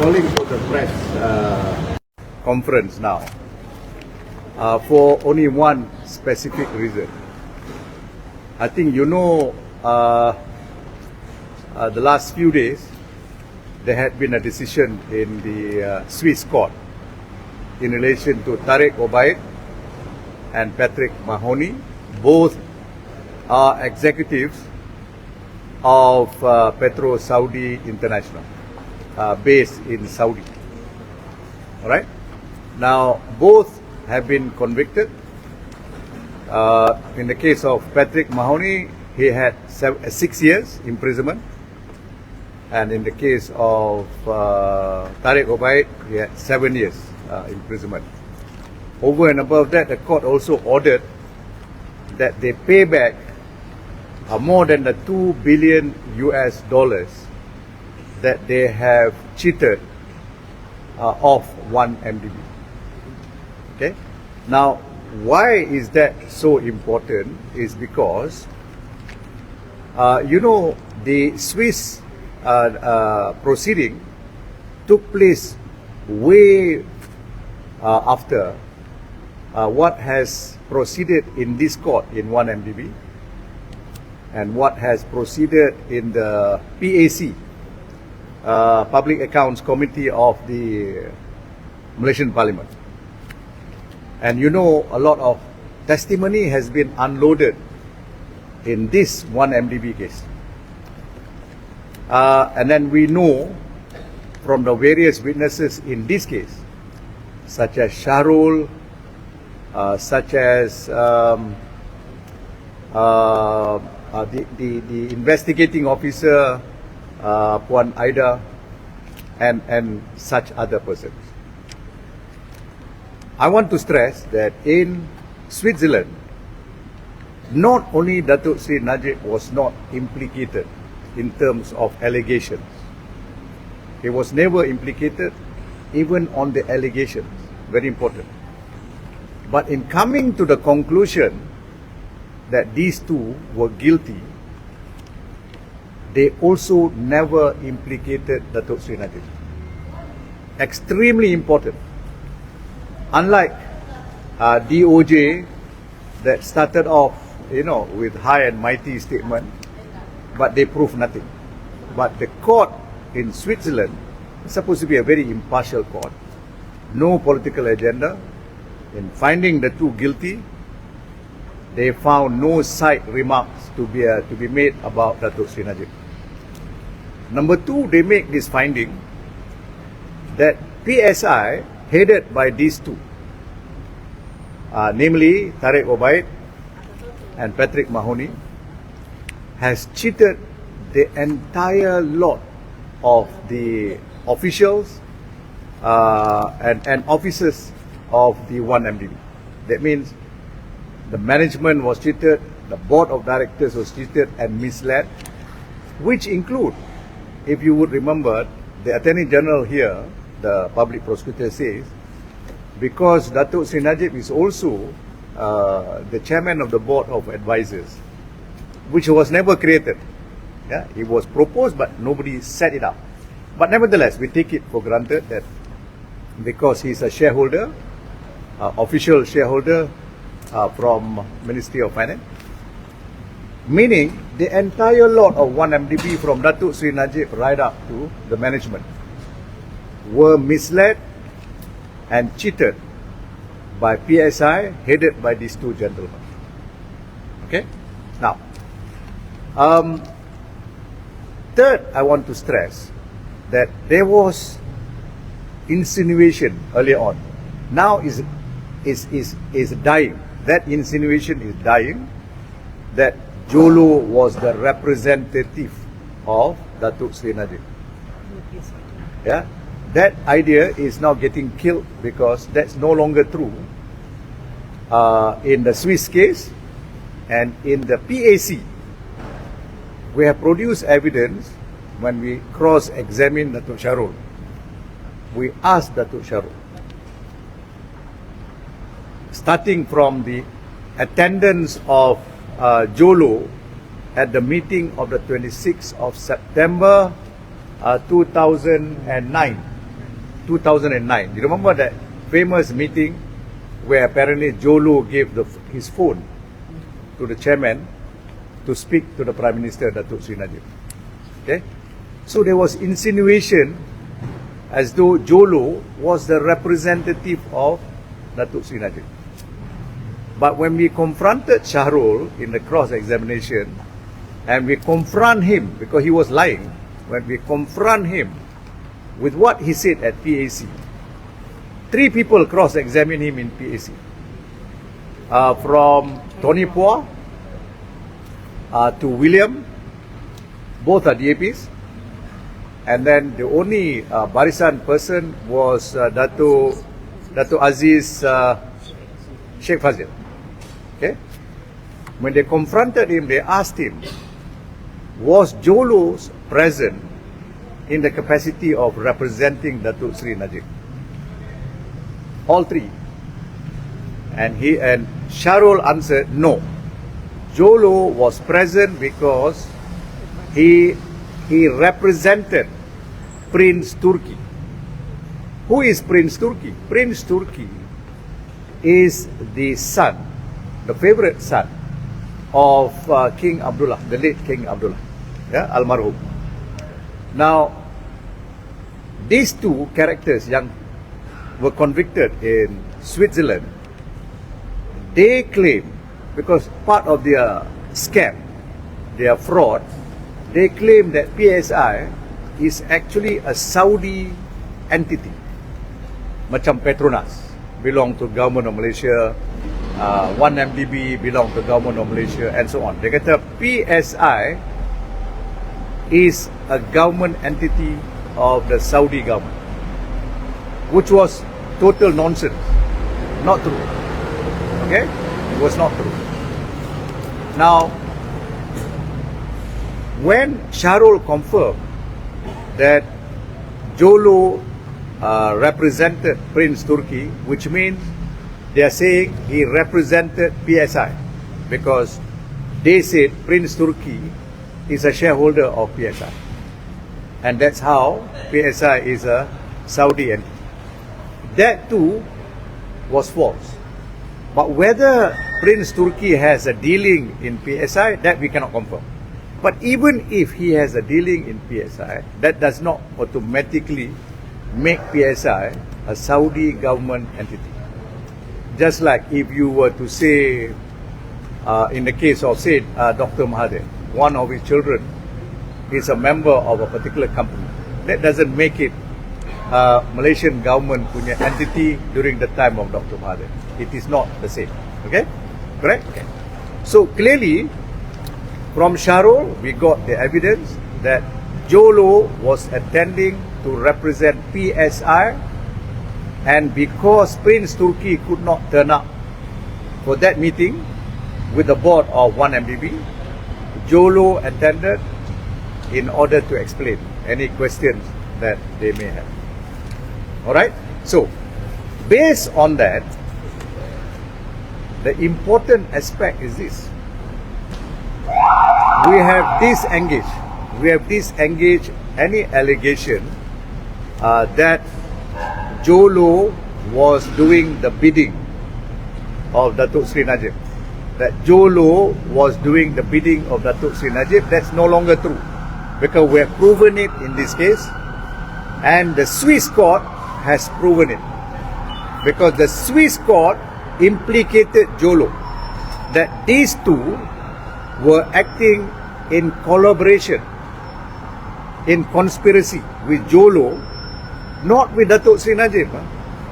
calling for the press conference now for only one specific reason. I think you know the last few days there had been a decision in the Swiss court in relation to Tariq Obaid and Patrick Mahoney. Both are executives of Petro Saudi International, based in Saudi. All right. Now, both have been convicted. In the case of Patrick Mahoney, he had 6 years imprisonment, and in the case of Tariq Obaid, he had 7 years imprisonment. Over and above that, the court also ordered that they pay back more than the $2 billion that they have cheated of 1MDB. Okay. Now, why is that so important? Is because you know, the Swiss proceeding took place way after what has proceeded in this court in 1MDB and what has proceeded in the PAC, Public Accounts Committee of the Malaysian Parliament. And you know, a lot of testimony has been unloaded in this 1MDB case. And then we know from the various witnesses in this case, such as Shahrul, such as the investigating officer, Puan Aida, and such other persons. I want to stress that in Switzerland, not only Datuk Seri Najib was not implicated in terms of allegations. He was never implicated even on the allegations. Very important. But in coming to the conclusion that these two were guilty, they also never implicated Datuk Seri Najib. Extremely important. Unlike DOJ that started off, you know, with high and mighty statement, but they proved nothing. But the court in Switzerland is supposed to be a very impartial court. No political agenda. In finding the two guilty, they found no side remarks to be made about Datuk Seri Najib. Number two, they make this finding that PSI, headed by these two, namely Tariq Obaid and Patrick Mahoney, has cheated the entire lot of the officials and officers of the 1MDB. That means the management was cheated, the board of directors was cheated and misled, which include, if you would remember, the Attorney General here, the public prosecutor says, because Datuk Seri Najib is also the chairman of the board of advisors, which was never created. Yeah, it was proposed, but nobody set it up. But nevertheless, we take it for granted that because he's a shareholder, official shareholder from Ministry of Finance, meaning the entire lot of 1MDB from Datuk Seri Najib right up to the management were misled and cheated by PSI, headed by these two gentlemen. Okay? Now, third, I want to stress that there was insinuation earlier on. Now is dying. That insinuation is dying, that Jho Low was the representative of Datuk Seri Najib. Yeah, that idea is now getting killed because that's no longer true in the Swiss case and in the PAC. We have produced evidence when we cross-examined Datuk Shahrul. We asked Datuk Shahrul, starting from the attendance of Jho Low at the meeting of the 26th of September 2009, 2009. You remember that famous meeting where apparently Jho Low gave his phone to the chairman to speak to the Prime Minister, Datuk Sri Najib. Okay? So there was insinuation as though Jho Low was the representative of Datuk Sri Najib. But when we confronted Shahrul in the cross-examination, and we confront him, because he was lying, when we confront him with what he said at PAC, 3 people cross-examined him in PAC. From Tony Pua to William, both are DAPs. And then the only Barisan person was Dato Aziz Sheikh Fazil. Okay? When they confronted him, they asked him, was Jho Low present in the capacity of representing Datuk Sri Najib? All 3. And Shahrul answered, no. Jho Low was present because he represented Prince Turki. Who is Prince Turki? Prince Turki is the son, the favorite son of King Abdullah, the late King Abdullah, yeah, almarhum. Now, these 2 characters yang were convicted in Switzerland, they claim, because part of their scam, their fraud, they claim that PSI is actually a Saudi entity, macam Petronas belong to government of Malaysia, 1MDB belong to government of Malaysia, and so on. They kata PSI is a government entity of the Saudi government, which was total nonsense, not true. Okay, it was not true. Now, when Shahrul confirmed that Jho Low represented Prince Turki, which means they are saying he represented PSI, because they said Prince Turki is a shareholder of PSI, and that's how PSI is a Saudi entity. That too was false. But whether Prince Turki has a dealing in PSI, that we cannot confirm. But even if he has a dealing in PSI, that does not automatically make PSI a Saudi government entity. Just like if you were to say, in the case of, say, Dr. Mahathir, one of his children is a member of a particular company, that doesn't make it Malaysian government punya entity during the time of Dr. Mahathir. It is not the same. Okay? Correct? Okay. So clearly, from Shahrul, we got the evidence that Jho Low was attending to represent PSI, and because Prince Turki could not turn up for that meeting with the board of 1MDB, Jho Low attended in order to explain any questions that they may have. Alright? So, based on that, the important aspect is this. We have disengaged any allegation that Jho Low was doing the bidding of Datuk Sri Najib. That Jho Low was doing the bidding of Datuk Sri Najib. That's no longer true, because we have proven it in this case, and the Swiss court has proven it, because the Swiss court implicated Jho Low, that these 2 were acting in collaboration, in conspiracy with Jho Low, not with Datuk Sri Najib.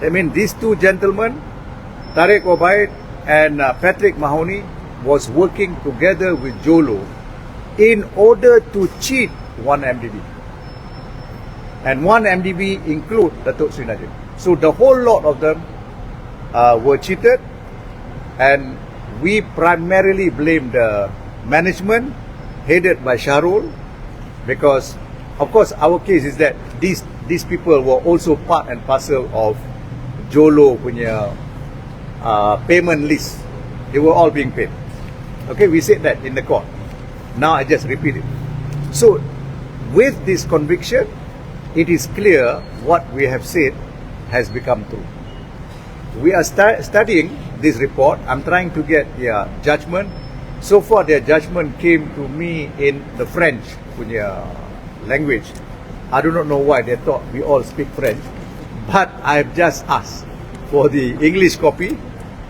I mean, these 2 gentlemen, Tariq Obaid and Patrick Mahoney, was working together with Jho Low in order to cheat 1MDB. And 1MDB include Datuk Sri Najib. So the whole lot of them were cheated, and we primarily blame the management headed by Shahrul, because of course our case is that these people were also part and parcel of Jho Low punya payment list. They were all being paid. Okay, we said that in the court. Now I just repeat it. So with this conviction, it is clear what we have said has become true. We are studying this report. I'm trying to get their judgment. So far, their judgment came to me in the French punya language. I do not know why they thought we all speak French, but I've just asked for the English copy,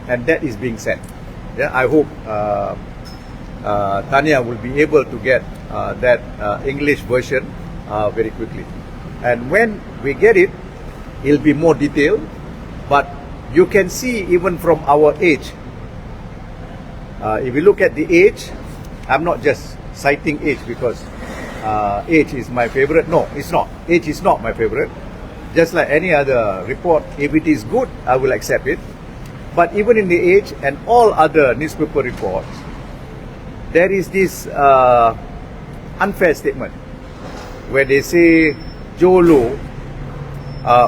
and that is being sent. Yeah, I hope Tanya will be able to get that English version very quickly. And when we get it, it'll be more detailed, but you can see even from our age. If you look at the age, I'm not just citing age because age is my favorite. No, it's not. Age is not my favorite. Just like any other report, if it is good, I will accept it. But even in the age and all other newspaper reports, there is this unfair statement where they say Jho Low,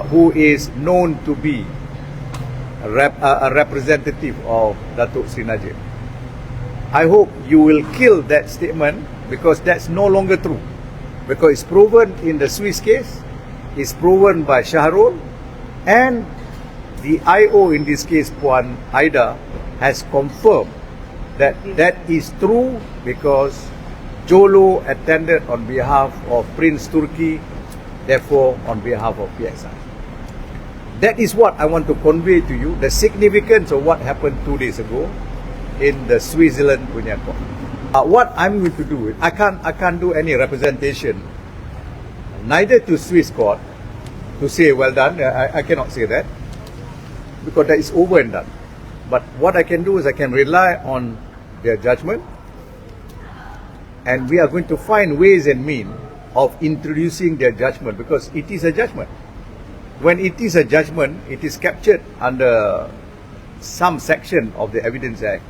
who is known to be a representative of Datuk Sri Najib. I hope you will kill that statement because that's no longer true. Because it's proven in the Swiss case, it's proven by Shahrul, and the IO in this case, Puan Aida, has confirmed that that is true because Jho Low attended on behalf of Prince Turki, therefore on behalf of PXI. That is what I want to convey to you, the significance of what happened 2 days ago in the Switzerland punya court. What I'm going to do, I can't do any representation, neither to Swiss court to say well done. I cannot say that because that is over and done. But what I can do is I can rely on their judgment, and we are going to find ways and means of introducing their judgment because it is a judgment. When it is a judgment, it is captured under some section of the Evidence Act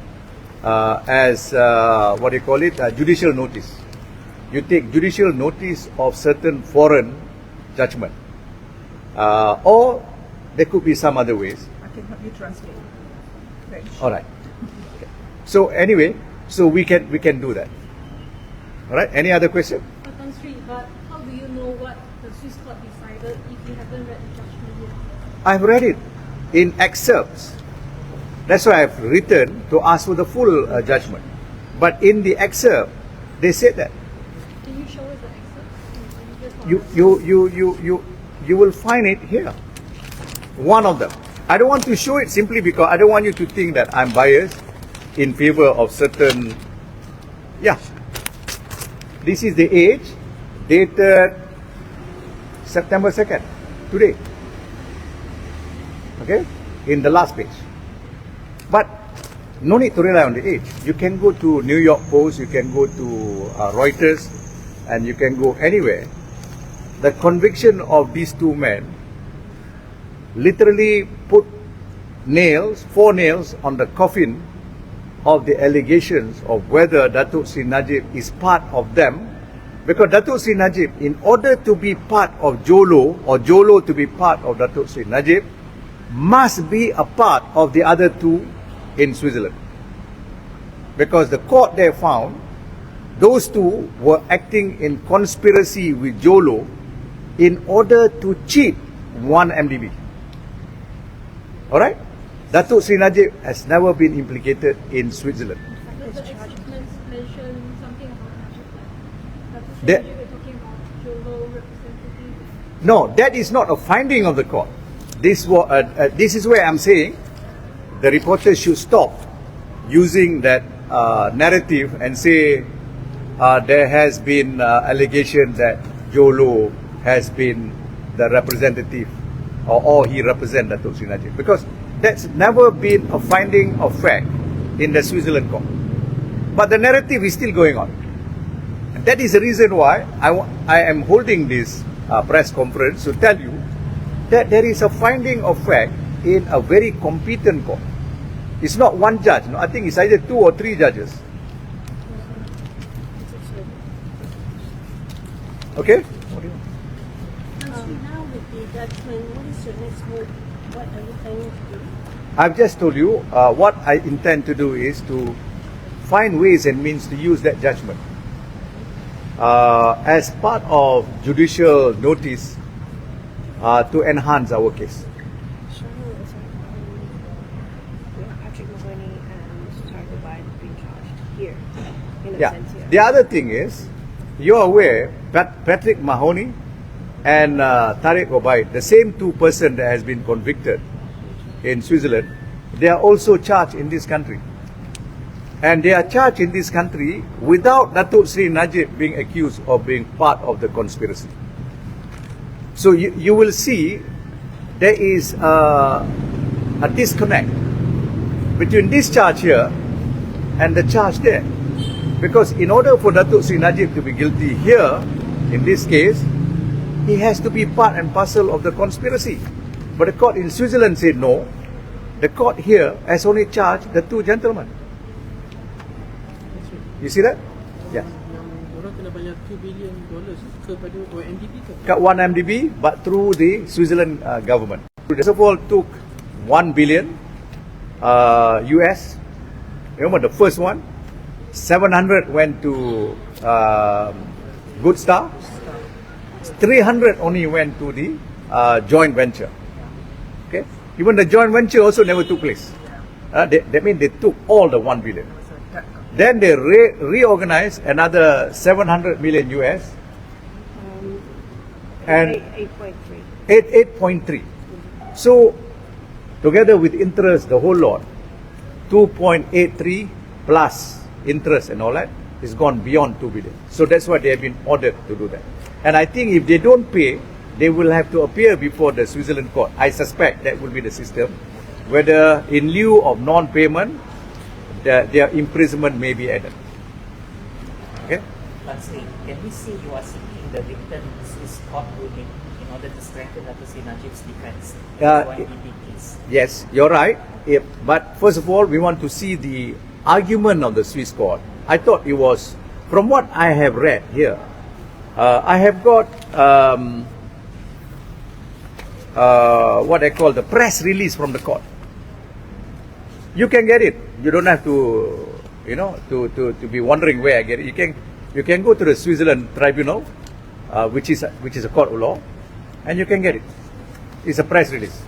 as what do you call it? Judicial notice. You take judicial notice of certain foreign judgment, or there could be some other ways. I can help you translate. French. All right. Okay. So anyway, so we can do that. All right. Any other question? Tan Sri, but how do you know what the Swiss court decided if you haven't read the judgment yet? I've read it in excerpts. That's why I've written to ask for the full judgment. But in the excerpt, they said that. Can you show us the excerpt? You will find it here. One of them. I don't want to show it simply because I don't want you to think that I'm biased in favor of certain. Yeah. This is the age dated September 2nd, today. Okay? In the last page. But no need to rely on the age. You can go to New York Post, you can go to Reuters, and you can go anywhere. The conviction of these two men literally put nails, 4 nails on the coffin of the allegations of whether Datuk Sri Najib is part of them. Because Datuk Sri Najib, in order to be part of Jho Low, or Jho Low to be part of Datuk Sri Najib, must be a part of the other two in Switzerland. Because the court there found those two were acting in conspiracy with Jho Low in order to cheat 1MDB. Alright? Datuk Sri Najib has never been implicated in Switzerland. But the excerpts mention something about Najib. Datuk Sri That- Najib, we're talking about Jho Low representative. No, that is not a finding of the court. This is where I'm saying the reporters should stop using that narrative and say there has been allegation that Jho Low has been the representative or he represents Datuk Sri Najib, because that's never been a finding of fact in the Switzerland court. But the narrative is still going on. And that is the reason why I am holding this press conference to tell you that there is a finding of fact in a very competent court. It's not one judge. No, I think it's either 2 or 3 judges. Okay? Now with the judgment, what is your next move? What are you planning to do? I've just told you what I intend to do is to find ways and means to use that judgment as part of judicial notice to enhance our case. here, in a Yeah. sense here. The other thing is, you're aware, Patrick Mahoney and Tariq Obaid, the same two person that has been convicted in Switzerland, they are also charged in this country. And they are charged in this country without Datuk Sri Najib being accused of being part of the conspiracy. So you will see there is a disconnect between this charge here and the charge there. Because in order for Datuk Sri Najib to be guilty here, in this case, he has to be part and parcel of the conspiracy. But the court in Switzerland said no. The court here has only charged the two gentlemen. You see that? Yeah. Orang kena bayar $2 billion kepada 1MDB ke? Kat 1MDB, but through the Switzerland government. First of all, took 1 billion US. Remember the first one? 700 went to Good Star. 300 only went to the joint venture. Okay. Even the joint venture also never took place. That means they took all the 1 billion. Then they reorganized another 700 million US and 8.3. So together with interest, the whole lot, 2.83 plus interest and all that is gone beyond 2 billion. So that's why they have been ordered to do that. And I think if they don't pay, they will have to appear before the Switzerland court. I suspect that will be the system. Whether in lieu of non-payment, their imprisonment may be added. Okay? Lastly, can we see you are seeking the victim's court ruling in order to strengthen Datuk Sri Najib's defense in the 1MDB case? Yes, you're right. But first of all, we want to see the argument of the Swiss court. I thought it was, from what I have read here, I have got what I call the press release from the court. You can get it. You don't have to, to be wondering where I get it. You can go to the Switzerland tribunal, which is a court of law, and you can get it. It's a press release.